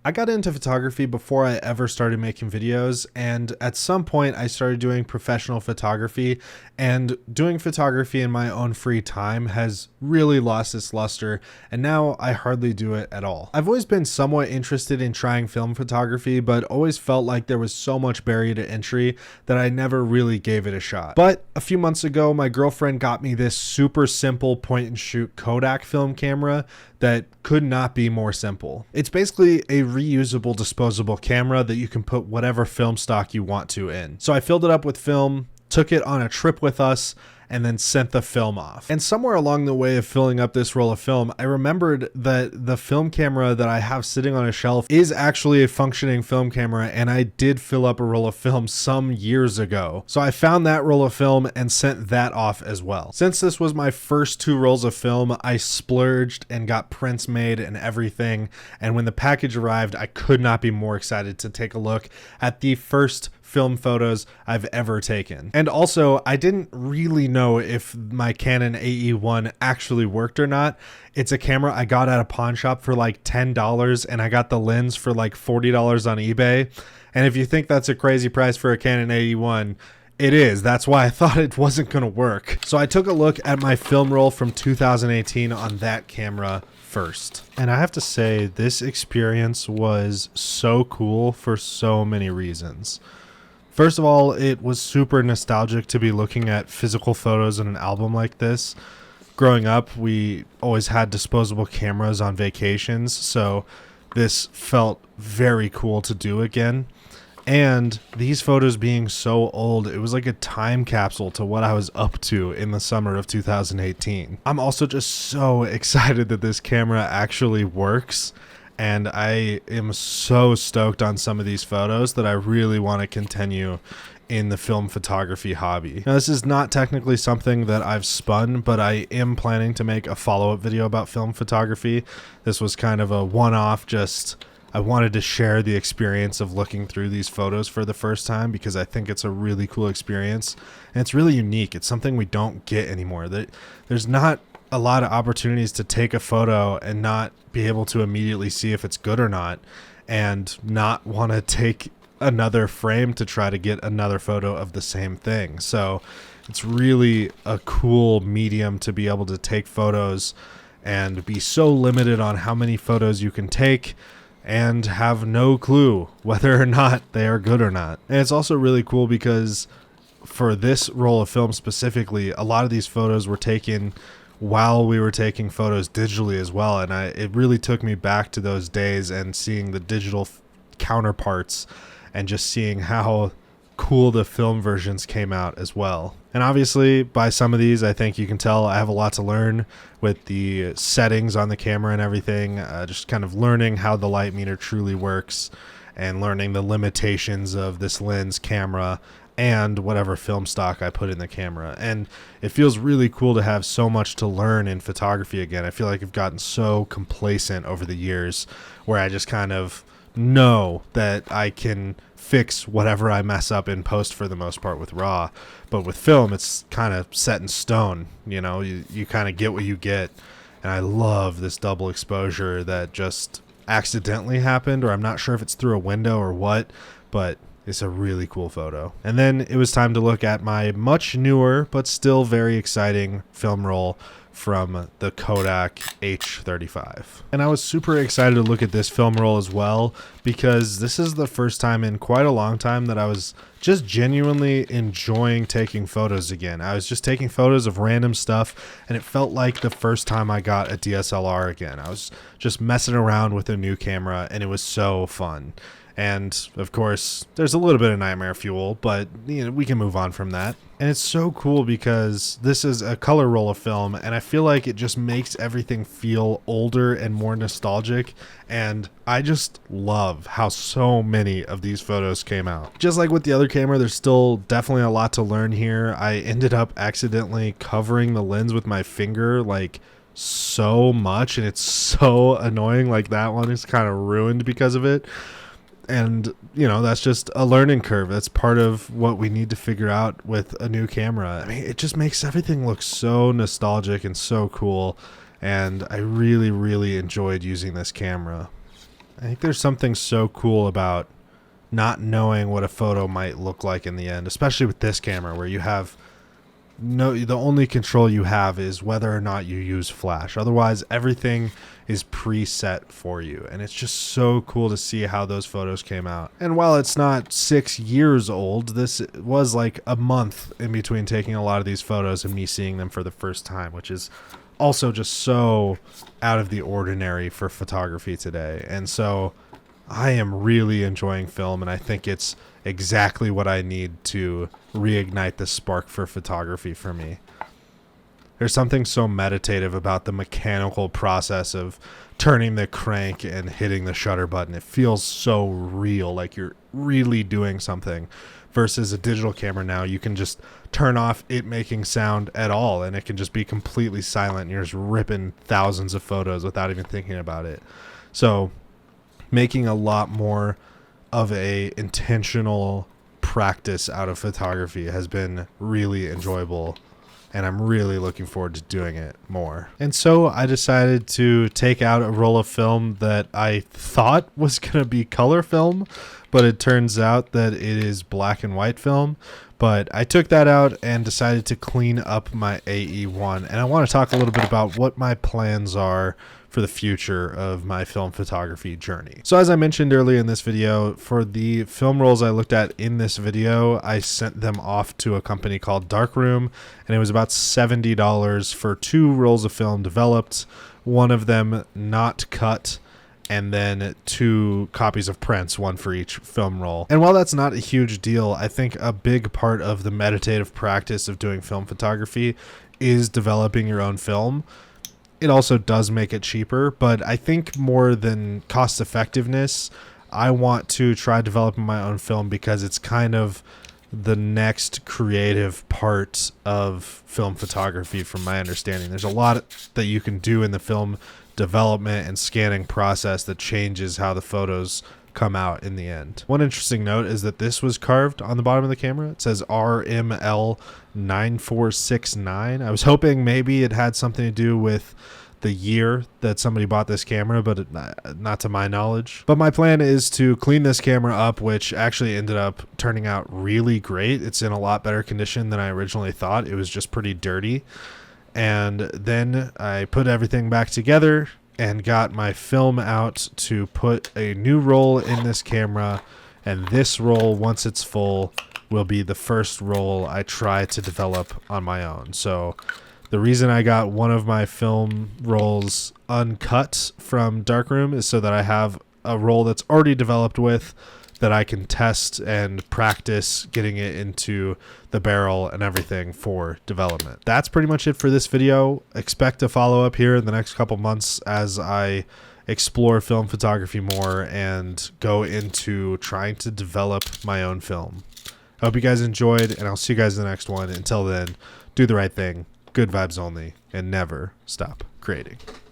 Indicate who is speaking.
Speaker 1: I got into photography before I ever started making videos, and at some point I started doing professional photography, and doing photography in my own free time has really lost its luster, and now I hardly do it at all. I've always been somewhat interested in trying film photography, but always felt like there was so much barrier to entry that I never really gave it a shot. But a few months ago, my girlfriend got me this super simple point and shoot Kodak film camera that could not be more simple. It's basically a reusable disposable camera that you can put whatever film stock you want to in. So I filled it up with film, took it on a trip with us, and then sent the film off. And somewhere along the way of filling up this roll of film, I remembered that the film camera that I have sitting on a shelf is actually a functioning film camera, and I did fill up a roll of film some years ago. So I found that roll of film and sent that off as well. Since this was my first 2 rolls of film, I splurged and got prints made and everything. And when the package arrived, I could not be more excited to take a look at the first film photos I've ever taken. And also, I didn't really know if my Canon AE1 actually worked or not. It's a camera I got at a pawn shop for like $10, and I got the lens for like $40 on eBay. And if you think that's a crazy price for a Canon AE1, it is. That's why I thought it wasn't going to work. So I took a look at my film roll from 2018 on that camera first. And I have to say, this experience was so cool for so many reasons. First of all, it was super nostalgic to be looking at physical photos in an album like this. Growing up, we always had disposable cameras on vacations, so this felt very cool to do again. And these photos being so old, it was like a time capsule to what I was up to in the summer of 2018. I'm also just so excited that this camera actually works. And I am so stoked on some of these photos that I really want to continue in the film photography hobby. Now, this is not technically something that I've spun, but I am planning to make a follow-up video about film photography. This was kind of a one-off, just I wanted to share the experience of looking through these photos for the first time because I think it's a really cool experience. And it's really unique. It's something we don't get anymore. There's not a lot of opportunities to take a photo and not be able to immediately see if it's good or not, and not want to take another frame to try to get another photo of the same thing. So it's really a cool medium to be able to take photos and be so limited on how many photos you can take and have no clue whether or not they are good or not. And it's also really cool because for this roll of film specifically, a lot of these photos were taken while we were taking photos digitally as well, and it really took me back to those days and seeing the digital counterparts and just seeing how cool the film versions came out as well. And obviously by some of these, I think you can tell I have a lot to learn with the settings on the camera and everything, just kind of learning how the light meter truly works and learning the limitations of this lens, camera, and whatever film stock I put in the camera. And it feels really cool to have so much to learn in photography again. I feel like I've gotten so complacent over the years where I just kind of know that I can fix whatever I mess up in post for the most part with RAW. But with film, it's kind of set in stone. You know, you kind of get what you get. And I love this double exposure that just accidentally happened, or I'm not sure if it's through a window or what, but it's a really cool photo. And then it was time to look at my much newer but still very exciting film roll from the Kodak H35. And I was super excited to look at this film roll as well because this is the first time in quite a long time that I was just genuinely enjoying taking photos again. I was just taking photos of random stuff, and it felt like the first time I got a DSLR again. I was just messing around with a new camera, and it was so fun. And of course, there's a little bit of nightmare fuel, but you know, we can move on from that. And it's so cool because this is a color roll of film, and I feel like it just makes everything feel older and more nostalgic. And I just love how so many of these photos came out. Just like with the other camera, there's still definitely a lot to learn here. I ended up accidentally covering the lens with my finger like so much, and it's so annoying. Like that one is kind of ruined because of it. And, you know, that's just a learning curve. That's part of what we need to figure out with a new camera. I mean, it just makes everything look so nostalgic and so cool. And I really, really enjoyed using this camera. I think there's something so cool about not knowing what a photo might look like in the end, especially with this camera where you have the only control you have is whether or not you use flash. Otherwise, everything is preset for you. And it's just so cool to see how those photos came out. And while it's not 6 years old, this was like a month in between taking a lot of these photos and me seeing them for the first time, which is also just so out of the ordinary for photography today. And so I am really enjoying film, and I think it's exactly what I need to reignite the spark for photography for me. There's something so meditative about the mechanical process of turning the crank and hitting the shutter button. It feels so real, like you're really doing something, versus a digital camera now. You can just turn off it making sound at all, and it can just be completely silent, and you're just ripping thousands of photos without even thinking about it. So making a lot more of a intentional practice out of photography has been really enjoyable, and I'm really looking forward to doing it more. And so I decided to take out a roll of film that I thought was going to be color film, but it turns out that it is black and white film. But I took that out and decided to clean up my AE1, and I want to talk a little bit about what my plans are for the future of my film photography journey. So as I mentioned earlier in this video, for the film rolls I looked at in this video, I sent them off to a company called Darkroom, and it was about $70 for 2 rolls of film developed, one of them not cut, and then 2 copies of prints, one for each film roll. And while that's not a huge deal, I think a big part of the meditative practice of doing film photography is developing your own film. It also does make it cheaper, but I think more than cost effectiveness, I want to try developing my own film because it's kind of the next creative part of film photography from my understanding. There's a lot that you can do in the film development and scanning process that changes how the photos come out in the end. One interesting note is that this was carved on the bottom of the camera. It says RML 9469. I was hoping maybe it had something to do with the year that somebody bought this camera, but not to my knowledge. But my plan is to clean this camera up, which actually ended up turning out really great. It's in a lot better condition than I originally thought. It was just pretty dirty. And then I put everything back together and got my film out to put a new roll in this camera, and this roll, once it's full, will be the first roll I try to develop on my own. So the reason I got one of my film rolls uncut from Darkroom is so that I have a roll that's already developed with that I can test and practice getting it into the barrel and everything for development. That's pretty much it for this video. Expect a follow-up here in the next couple months as I explore film photography more and go into trying to develop my own film. I hope you guys enjoyed, and I'll see you guys in the next one. Until then, do the right thing, good vibes only, and never stop creating.